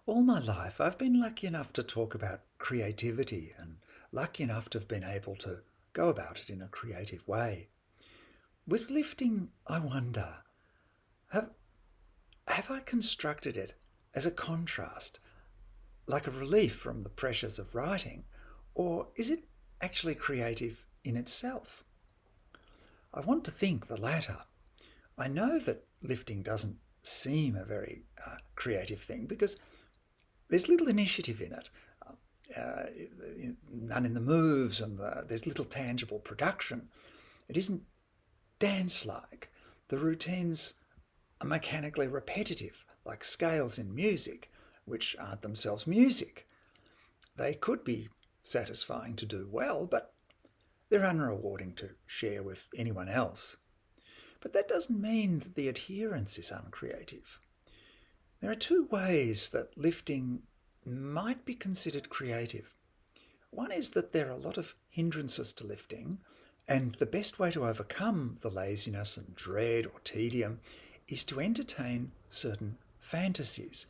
All my life, I've been lucky enough to talk about creativity and lucky enough to have been able to go about it in a creative way. With lifting, I wonder, have, have I constructed it as a contrast, like a relief from the pressures of writing, or is it actually creative in itself? I want to think the latter. I know that lifting doesn't seem a very creative thing because there's little initiative in it, uh, none in the moves, and there's little tangible production. It isn't dance-like. The routines are mechanically repetitive, like scales in music, which aren't themselves music. They could be satisfying to do well, but they're unrewarding to share with anyone else. But that doesn't mean that the adherence is uncreative. There are two ways that lifting might be considered creative. One is that there are a lot of hindrances to lifting, and the best way to overcome the laziness and dread or tedium is to entertain certain fantasies,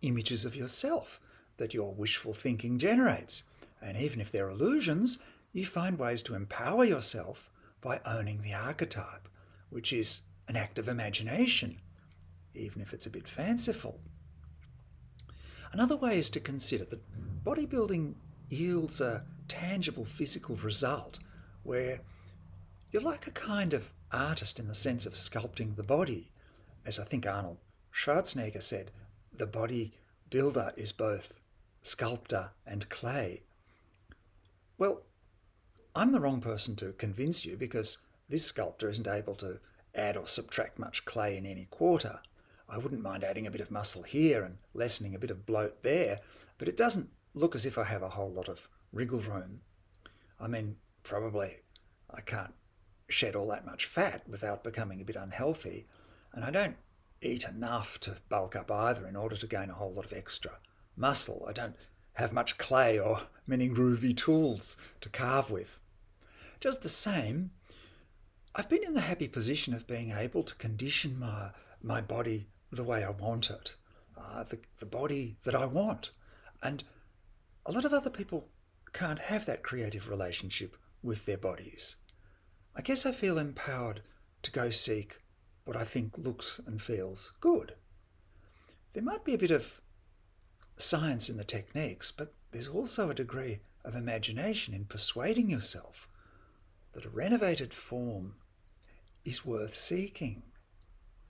images of yourself that your wishful thinking generates. And even if they're illusions, you find ways to empower yourself by owning the archetype, which is an act of imagination, even if it's a bit fanciful. Another way is to consider that bodybuilding yields a tangible physical result where you're like a kind of artist in the sense of sculpting the body. As I think Arnold Schwarzenegger said, the body builder is both sculptor and clay. Well, I'm the wrong person to convince you because this sculptor isn't able to add or subtract much clay in any quarter. I wouldn't mind adding a bit of muscle here and lessening a bit of bloat there, but it doesn't look as if I have a whole lot of wriggle room. I mean, probably I can't shed all that much fat without becoming a bit unhealthy, and I don't eat enough to bulk up either in order to gain a whole lot of extra muscle. I don't have much clay or many groovy tools to carve with. Just the same, I've been in the happy position of being able to condition my body the way I want it, the body that I want. And a lot of other people can't have that creative relationship with their bodies. I guess I feel empowered to go seek what I think looks and feels good. There might be a bit of science in the techniques, but there's also a degree of imagination in persuading yourself that a renovated form is worth seeking.